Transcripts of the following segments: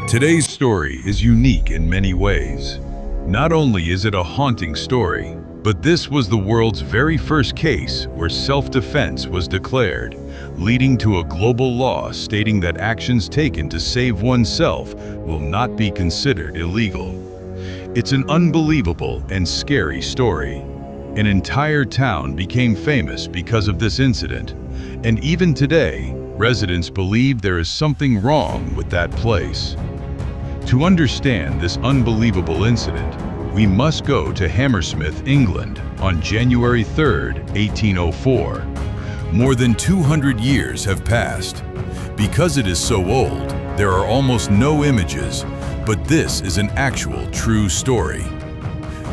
Today's story is unique in many ways. Not only is it a haunting story, but this was the world's very first case where self-defense was declared, leading to a global law stating that actions taken to save oneself will not be considered illegal. It's an unbelievable and scary story. An entire town became famous because of this incident, and even today, residents believe there is something wrong with that place. To understand this unbelievable incident, we must go to Hammersmith, England, on January 3, 1804. More than 200 years have passed. Because it is so old, there are almost no images, but this is an actual true story.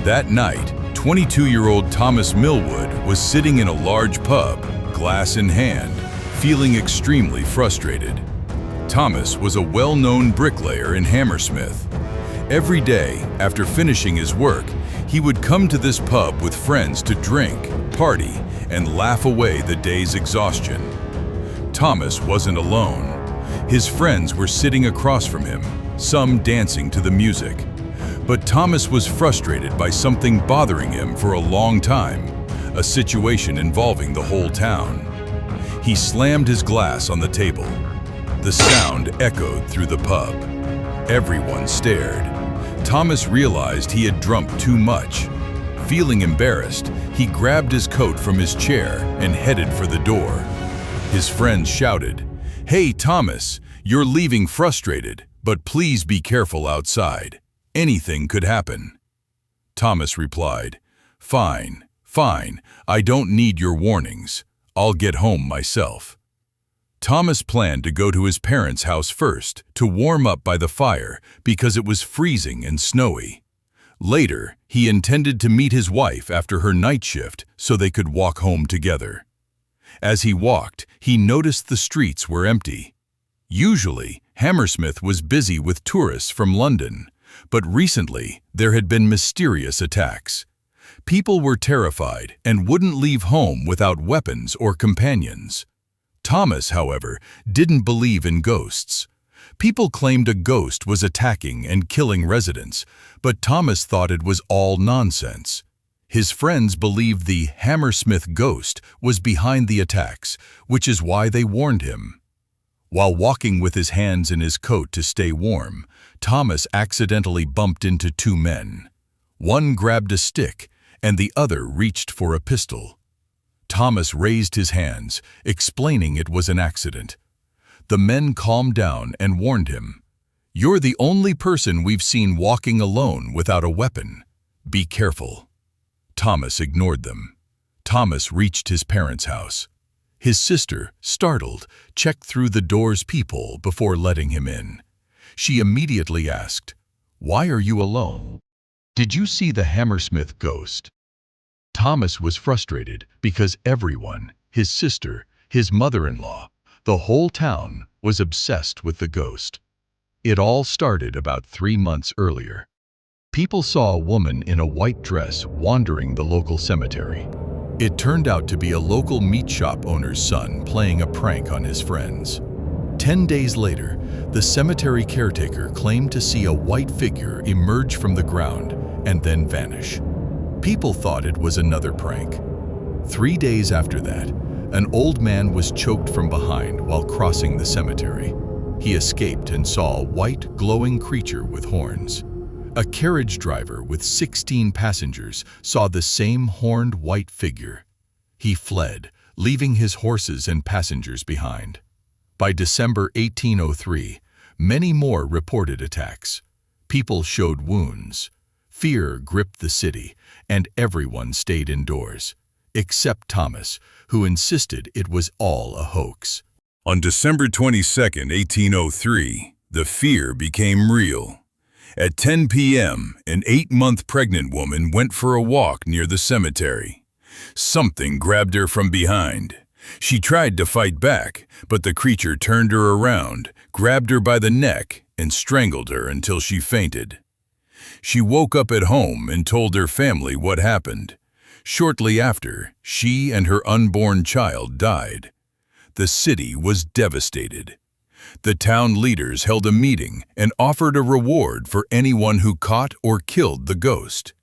That night, 22-year-old Thomas Millwood was sitting in a large pub, glass in hand, feeling extremely frustrated. Thomas was a well-known bricklayer in Hammersmith. Every day, after finishing his work, he would come to this pub with friends to drink, party, and laugh away the day's exhaustion. Thomas wasn't alone. His friends were sitting across from him, some dancing to the music. But Thomas was frustrated by something bothering him for a long time, a situation involving the whole town. He slammed his glass on the table. The sound echoed through the pub. Everyone stared. Thomas realized he had drunk too much. Feeling embarrassed, he grabbed his coat from his chair and headed for the door. His friends shouted, "Hey, Thomas, you're leaving frustrated, but please be careful outside. Anything could happen." Thomas replied, "Fine, fine, I don't need your warnings. I'll get home myself." Thomas planned to go to his parents' house first to warm up by the fire because it was freezing and snowy. Later, he intended to meet his wife after her night shift so they could walk home together. As he walked, he noticed the streets were empty. Usually, Hammersmith was busy with tourists from London, but recently there had been mysterious attacks. People were terrified and wouldn't leave home without weapons or companions. Thomas, however, didn't believe in ghosts. People claimed a ghost was attacking and killing residents, but Thomas thought it was all nonsense. His friends believed the Hammersmith Ghost was behind the attacks, which is why they warned him. While walking with his hands in his coat to stay warm, Thomas accidentally bumped into two men. One grabbed a stick, and the other reached for a pistol. Thomas raised his hands, explaining it was an accident. The men calmed down and warned him, "You're the only person we've seen walking alone without a weapon. Be careful." Thomas ignored them. Thomas reached his parents' house. His sister, startled, checked through the door's peephole before letting him in. She immediately asked, "Why are you alone? Did you see the Hammersmith Ghost?" Thomas was frustrated because everyone, his sister, his mother-in-law, the whole town, was obsessed with the ghost. It all started about 3 months earlier. People saw a woman in a white dress wandering the local cemetery. It turned out to be a local meat shop owner's son playing a prank on his friends. 10 days later, the cemetery caretaker claimed to see a white figure emerge from the ground and then vanish. People thought it was another prank. 3 days after that, an old man was choked from behind while crossing the cemetery. He escaped and saw a white, glowing creature with horns. A carriage driver with 16 passengers saw the same horned white figure. He fled, leaving his horses and passengers behind. By December 1803, many more reported attacks. People showed wounds. Fear gripped the city, and everyone stayed indoors, except Thomas, who insisted it was all a hoax. On December 22, 1803, the fear became real. At 10 p.m., an 8-month pregnant woman went for a walk near the cemetery. Something grabbed her from behind. She tried to fight back, but the creature turned her around, grabbed her by the neck, and strangled her until she fainted. She woke up at home and told her family what happened. Shortly after, she and her unborn child died. The city was devastated. The town leaders held a meeting and offered a reward for anyone who caught or killed the ghost.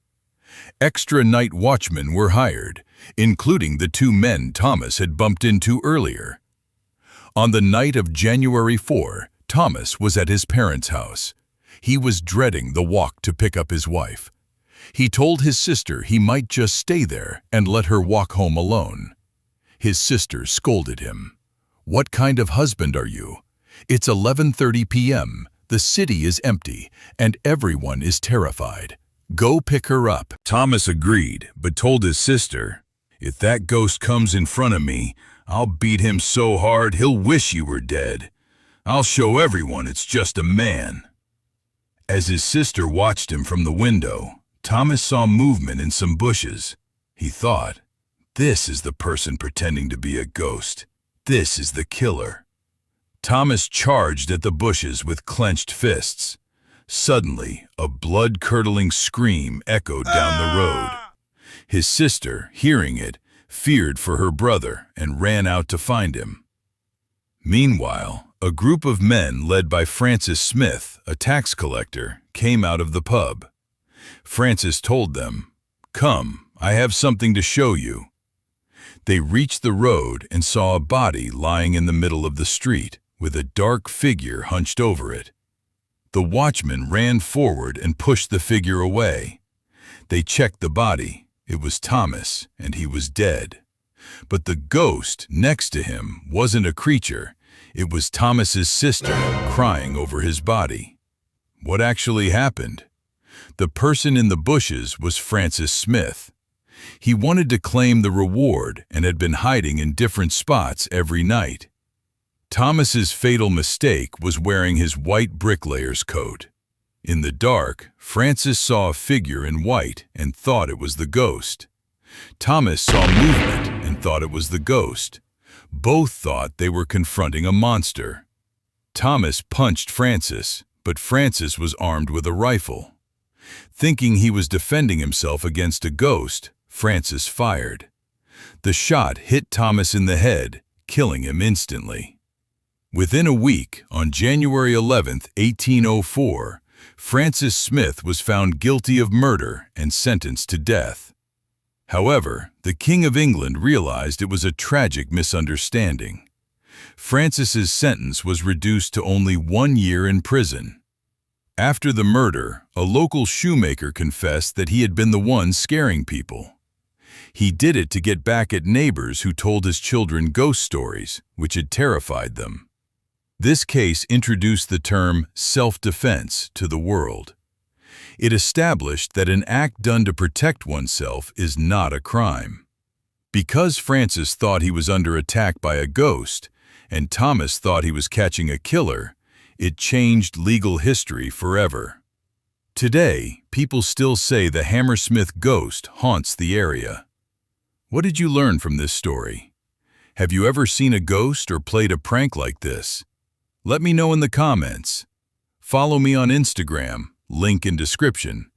Extra night watchmen were hired, including the two men Thomas had bumped into earlier. On the night of January 4, Thomas was at his parents' house. He was dreading the walk to pick up his wife. He told his sister he might just stay there and let her walk home alone. His sister scolded him. "What kind of husband are you? It's 11:30 p.m., the city is empty, and everyone is terrified. Go pick her up." Thomas agreed, but told his sister, "If that ghost comes in front of me, I'll beat him so hard he'll wish you were dead. I'll show everyone it's just a man." As his sister watched him from the window, Thomas saw movement in some bushes. He thought, "This is the person pretending to be a ghost. This is the killer." Thomas charged at the bushes with clenched fists. Suddenly, a blood-curdling scream echoed down the road. His sister, hearing it, feared for her brother and ran out to find him. Meanwhile, a group of men led by Francis Smith, a tax collector, came out of the pub. Francis told them, "Come, I have something to show you." They reached the road and saw a body lying in the middle of the street, with a dark figure hunched over it. The watchman ran forward and pushed the figure away. They checked the body. It was Thomas, and he was dead. But the ghost next to him wasn't a creature. It was Thomas's sister, crying over his body. What actually happened? The person in the bushes was Francis Smith. He wanted to claim the reward and had been hiding in different spots every night. Thomas's fatal mistake was wearing his white bricklayer's coat. In the dark, Francis saw a figure in white and thought it was the ghost. Thomas saw movement and thought it was the ghost. Both thought they were confronting a monster. Thomas punched Francis, but Francis was armed with a rifle. Thinking he was defending himself against a ghost, Francis fired. The shot hit Thomas in the head, killing him instantly. Within a week, on January 11, 1804, Francis Smith was found guilty of murder and sentenced to death. However, the King of England realized it was a tragic misunderstanding. Francis's sentence was reduced to only 1 year in prison. After the murder, a local shoemaker confessed that he had been the one scaring people. He did it to get back at neighbors who told his children ghost stories, which had terrified them. This case introduced the term self-defense to the world. It established that an act done to protect oneself is not a crime. Because Francis thought he was under attack by a ghost, and Thomas thought he was catching a killer, it changed legal history forever. Today, people still say the Hammersmith Ghost haunts the area. What did you learn from this story? Have you ever seen a ghost or played a prank like this? Let me know in the comments. Follow me on Instagram, link in description,